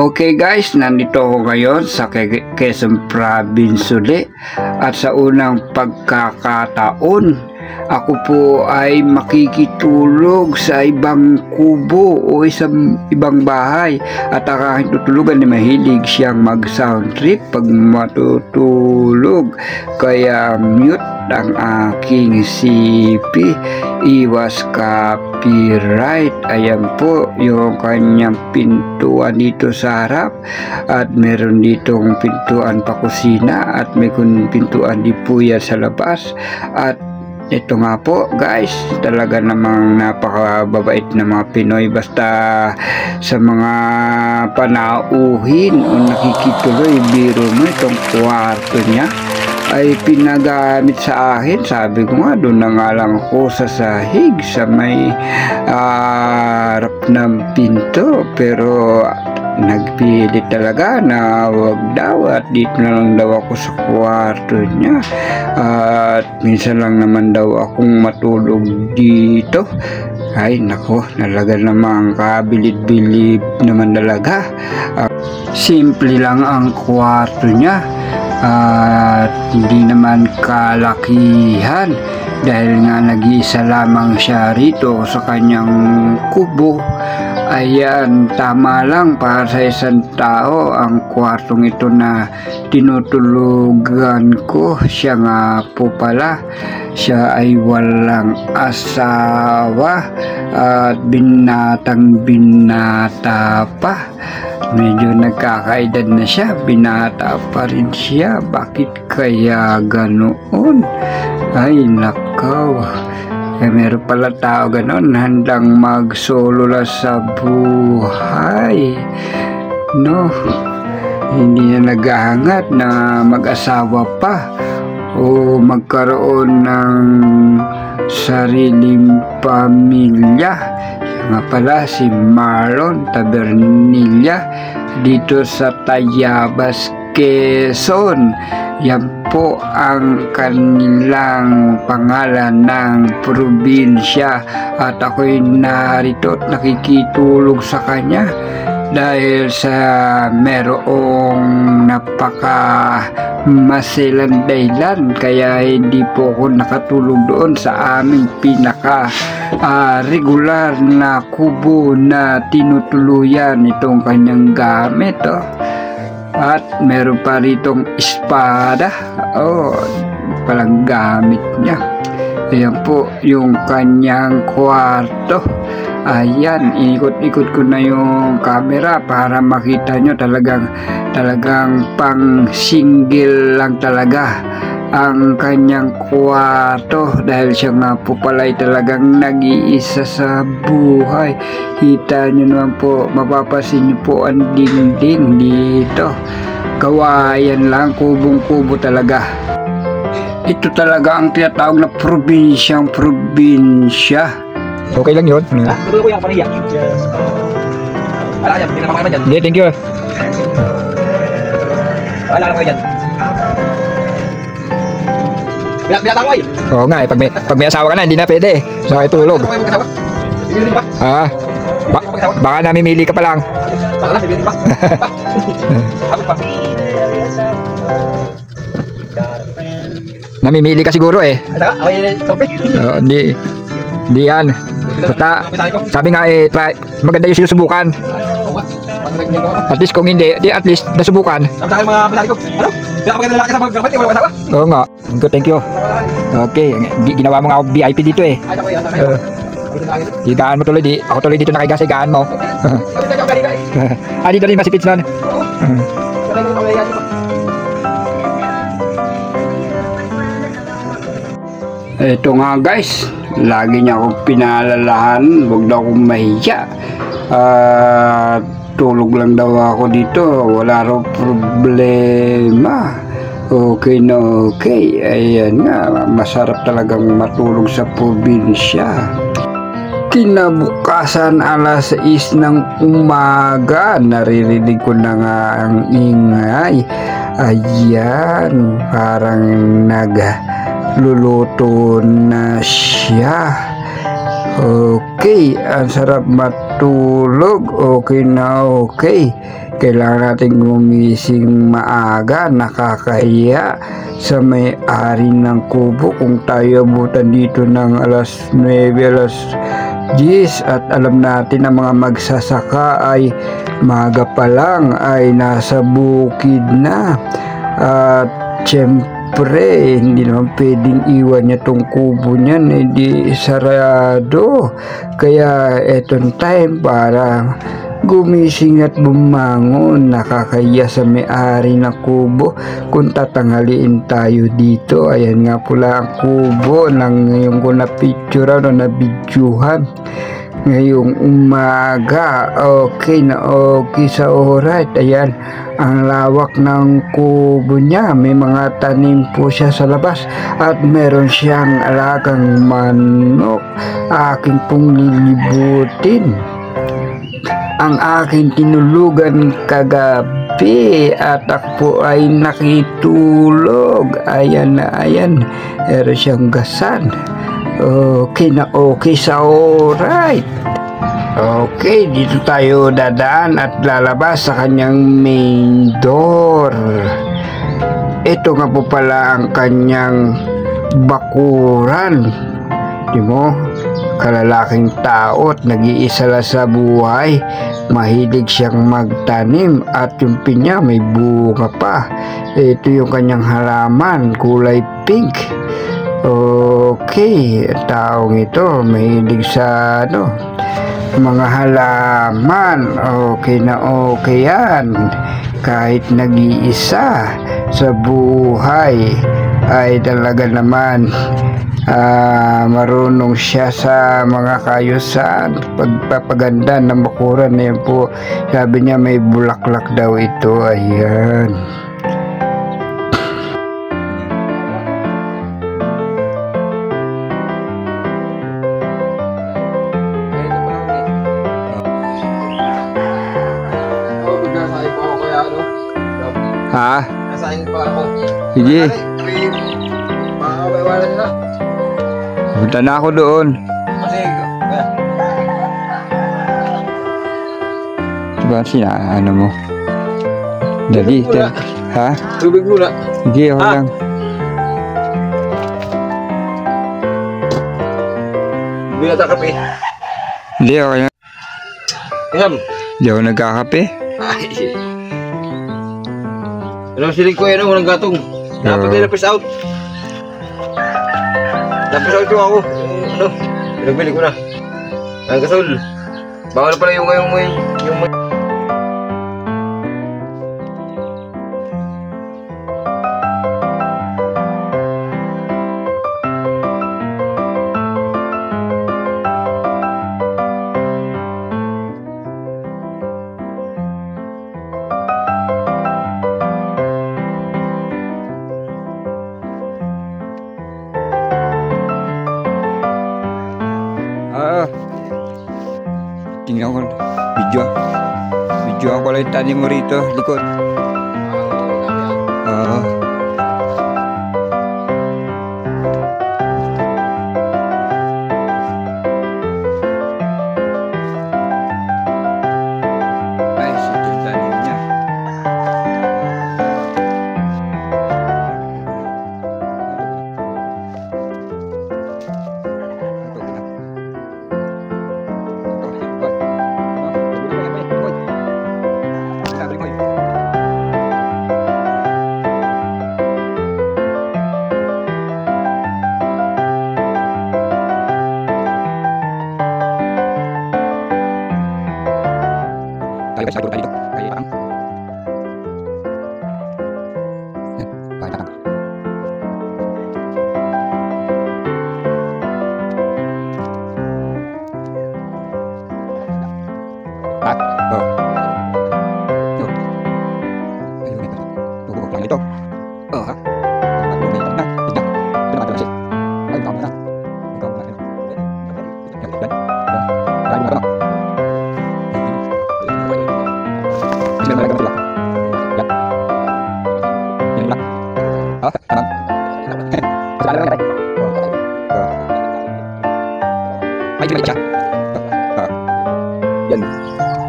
Okay guys, nandito ako ngayon sa Quezon Province ulit. At sa unang pagkakataon, ako po ay makikitulog sa ibang kubo o isang ibang bahay. At ang aking tutulugan na mahilig siyang mag-sound trip pag matutulog. Kaya mute ang aking CP, iwas copyright. Ayan po yung kanyang pintuan dito sa harap, at meron ditong pintuan pa kusina, at may pintuan di po yan sa labas. At ito nga po guys, talaga namang napakababait na mga Pinoy. Basta sa mga panauhin o nakikituloy, biro mo itong kwarto niya ay pinagamit sa akin. Sabi ko nga, doon na nga lang ako sa sahig sa may harap ng pinto, pero nagpili talaga na wag daw, at dito na lang daw ako sa kwarto niya, at minsan lang naman daw akong matulog dito. Ay nako, talaga namang kabilib-bilib naman talaga. Simple lang ang kwarto niya, at hindi naman kalakihan, dahil nga nag-iisa lamang siya rito sa kanyang kubo. Ayan, tama lang para sa isang tao ang kwartong ito na tinutulugan ko. Siya nga po pala, siya ay walang asawa at binata pa. Medyo nagkakaedad na siya, binata pa rin siya. Bakit kaya ganoon? Ay nakaw, meron pala tao ganon, handang mag-solo la sa buhay. No, hindi na naghahangat na mag-asawa pa o magkaroon ng sariling pamilya. Nga pala si Marlon Tabernilla dito sa Tayabas, Quezon. Yan po ang kanilang pangalan ng probinsya, at ako'y narito at nakikitulog sa kanya dahil sa merong napaka masilang dahilan, kaya hindi po ako nakatulog doon sa aming pinaka regular na kubo na tinutuluyan itong kanyang gamit. At meron pa ritong espada, palang gamit niya. Ayan po yung kanyang kwarto. Ayan, ikot-ikot ko na yung camera para makita nyo, talagang pang single lang talaga ang kanyang kwarto, dahil siya nga po pala ay talagang nag-iisa sa buhay. Kita nyo naman po, mapapasin nyo po ang dingding dito, kawayan lang, kubong-kubo talaga. Ito talaga ang tinatawag na probinsyang probinsya. Okay lang yun. Hindi, thank you. Oo nga, pag may asawa ka na, hindi na pwede nakitulog. Baka namimili ka pa lang. Namimili ka siguro eh. Hindi yan. Basta, sabi nga maganda yung sinusubukan. At least kung hindi, at least nasubukan. Oo nga. Thank you. Okay, ginawa mo nga ako VIP dito eh. Higaan mo tuloy, ako tuloy dito nakiga sa higaan mo. Dito rin masipits nun. Ito nga guys, lagi niya akong pinaalalahan, huwag daw akong mahiya. Tulog lang daw ako dito, wala raw problema. Okay na okay. Ayan nga, masarap talagang matulog sa probinsya. Kinabukasan alas 6 ng umaga, naririnig ko na nga ang ingay. Ayan, parang nagluluto na siya. Okay, ang sarap matulog. Okay na okay. Kailangan natin gumising maaga. Nakakahiya sa may-ari ng kubo kung tayo abutan dito ng alas 9, alas 10 at alam natin ang mga magsasaka ay maga pa lang ay nasa bukid na. At syempre, hindi naman pwedeng iwan niya tong kubo niyan, hindi sarado. Kaya etong time para gumising at bumangon. Nakakaya sa may-ari ng kubo kung tatanghaliin tayo dito. Ayan nga pula ang kubo ng ngayon ko na picture o na bidyuhan ngayong umaga. Okay na okay sa oras. Ayan ang lawak ng kubo niya. May mga tanim po siya sa labas at meron siyang alagang manok. Aking pong lilibutin ang aking tinulugan kagabi at ako ay nakitulog. Ayan na ayan, meron siyang gasan. Okay na okay sa alright. Okay, dito tayo dadaan at lalabas sa kanyang main door. Ito nga po pala ang kanyang bakuran. Di mo? Kalalaking tao at nag-iisa lang sa buhay. Mahilig siyang magtanim at yung pinya may bunga pa. Ito yung kanyang halaman, kulay pink. Okay, taong ito mahilig sa mga halaman. Okay na okay yan. Kahit nag-iisa sa buhay ay talaga naman marunong siya sa mga kayusan, pagpapaganda ng bakuran na yan po. Sabi niya may bulaklak daw ito. Ayan. Ha? Nasahin pa ako. Sige. Makakabayawalan na. Punta na ako doon. Kasi, Diba ano mo? Dali. Ha? tubig muna. Sige, ako lang. Bili na kape. Hindi, ako lang. Iham. Hindi ako nagkakape. Ay. Ano siling ko yan, walang gatong. Dapat din na-press out. Na-press out yung ako. Pinagbili ko na. Ang gasol. Bawal pala yung tingnan ko video ako lang tanim mo rito likod. Nice itong tanim niya. Tayo guys, nagturo tayo dito. Kaya parang yan, bakit tatang yun. Ayun, ito. Tugok lang ito. Ha? Ito na. Ito na kasi. Ay, ikaw muna. Ikaw muna. Yan. Dahil mo na ito. Bismillah.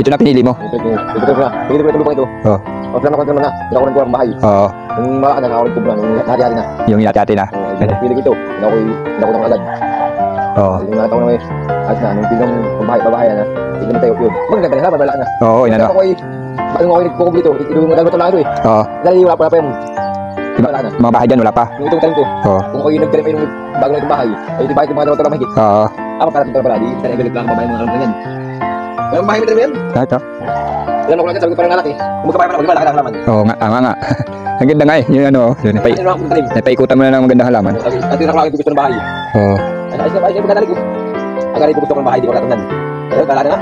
Ito na pinili mo. Ito na. Pinili ko itong lupang ito. Oo. O sila naman na. Pinakunan ko ang bahay. Oo. Yung malaki na nakakunan ko na. Yung hati-hati na. Yung hati-hati na. Pinili ko ito. Pinakunan ko agad. Oo. Yung nakataw na may ayos na. Nung pinong babahay na. Tignan tayo yun. Maganda na. Malaki na. Oo, inano. Ako ay nagpukog dito. Yung nagluto lang ito eh. Oo. Dahil wala pa yung mga bahay dyan, wala pa. yung itong talim ko. Oo. Kung ako yung nagtalim ay yung bago na itong bahay. Ay itong bahay itong mga dalawang mahigit. Oo. Para itong pala. Di tayo galit lang ang babae mga alam na yan. Yung bahay mo talim yan. Ito. Ilan ako lang sabi ko parang anak eh. Kung magkabahay pa na ako, di ba? Laki ng halaman. Oo nga, nga. Ang ganda nga eh. Yung ano, yun. Napaikutan mo na ng magandang halaman. At yung nakalaki ko gusto ng bahay. Oo. Ayos na bahay, magkanalig ko. Ang ko gusto ko ng bahay, di ko natatandaan. Pero tala na nga.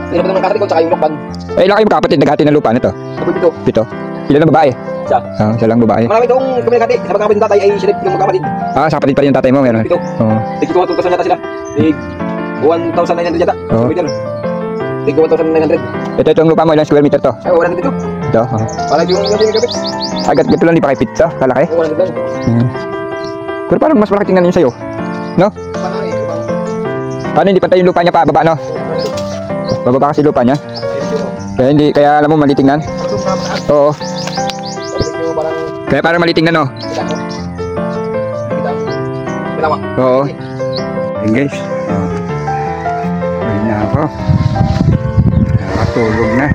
Hindi naman ng katalig ko, tsaka yung lokban. Eh, ilang kayo magkapatid, naghati ng lupa nito? Sabi dito. Pito. Ilan ang babae? Siya. Siya lang babae. Marami itong kami nagkati. Sa magkakapatid ng tatay ay siya yung magkakapatid. Sa kapatid pa rin yung tatay mo, meron? Pito. Oo. Tigit ko 2,000 yata sila. Tig 1,900 yata. Oo. Tig 1,900. Ito ang lupa mo, ilang square meter to? Ay, wala dito. Ito, oo. Wala yung kapit. Agad gito lang di pa kay Pito, kalaki? Wala dito. Pero parang mas malaki tingnan yun sa'yo. No? Paano hindi pantay yung lupa niya pa, baba no? Bababa kasi lupa niya. Kaya alam mo mali tingnan? Oo. Kaya parang mali tingnan no? Oo. Ayun guys. Ayun na ako. Nakatulog na.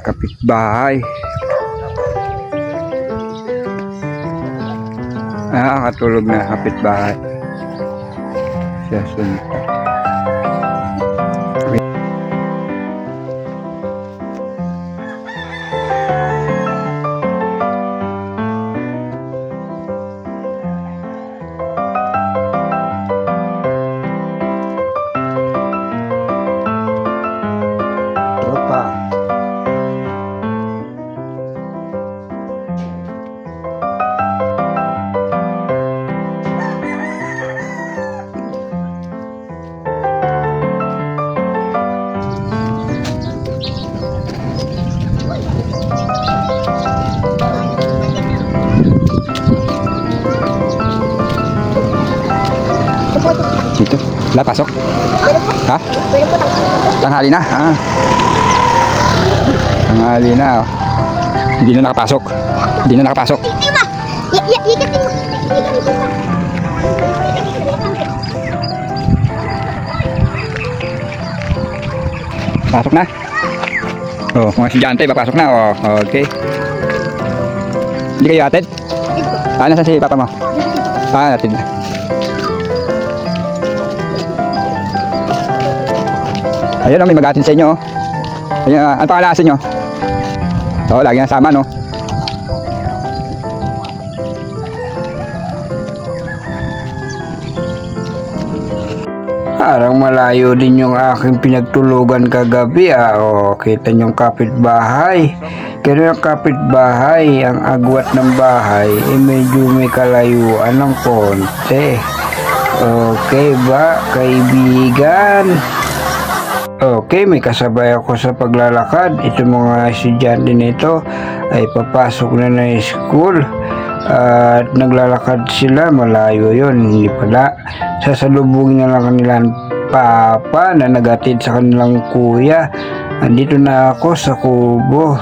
Kapitbahay. Nakatulog na kapitbahay. Siya sunod. Dito. Wala, pasok. Ha? Tanghali na. Tanghali na. Hindi na nakapasok. Hindi na nakapasok. Pasok na. Oh, mga estudyante, papasok na. Oh, okay. Hindi kayo atid? Nasa si papa mo? Atid na. Ayun, may magatin sa inyo. Ayun, ano pangalan nyo? Oo, lagi nasama, no? Parang malayo din yung aking pinagtulugan kagabi. Kita nyo yung kapitbahay. Kaya yung kapitbahay, ang agwat ng bahay, medyo may kalayuan ng konti. Okay ba, kaibigan? Okay, may kasabay ako sa paglalakad. Ito mga estudyante nito ay papasok na ng school at naglalakad sila. Malayo yun, hindi pala. Sasalubungin na lang kanilang papa na nagatid sa kanilang kuya. Andito na ako sa kubo.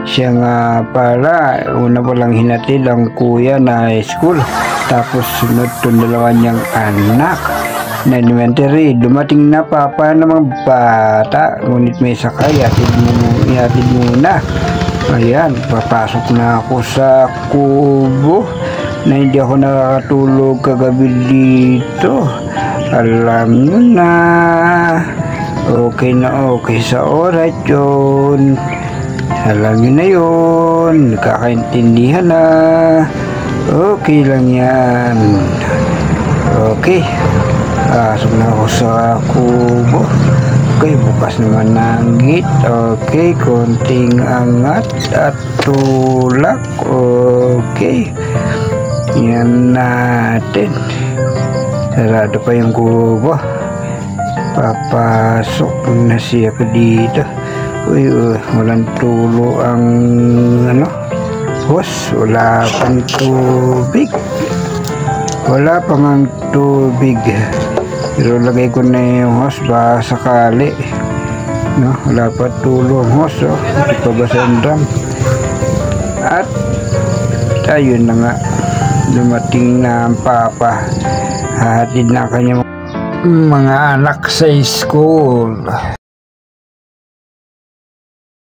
Siya nga pala, una palang hinatid ang kuya na school. Tapos sunod itong dalawa niyang anak na elementary. Dumating na papa ng mga bata, ngunit may sakay, ihatid muna. Ayan, papasok na ako sa kubo na hindi ako nakakatulog kagabi dito. Alam nyo na, okay na okay sa oras yun. Alam nyo na yun, nakakaintindihan na. Okay lang yan. Okay. Pasok na ako sa kubo. Okay, bukas naman ng gate. Okay, konting angat at tulak. Okay. Yan natin. Sarado pa yung kubo. Papasok na siya ko dito. Uy, walang tulo ang hose. Wala pang tubig. Wala pang tubig. Pero lagay ko na yung hose ba sakali. No, wala pa tulong hose. Oh. Hindi pa ba sa drum? At ayun na nga. Dumating na ang papa. Hahatid na kanyang mga anak sa school.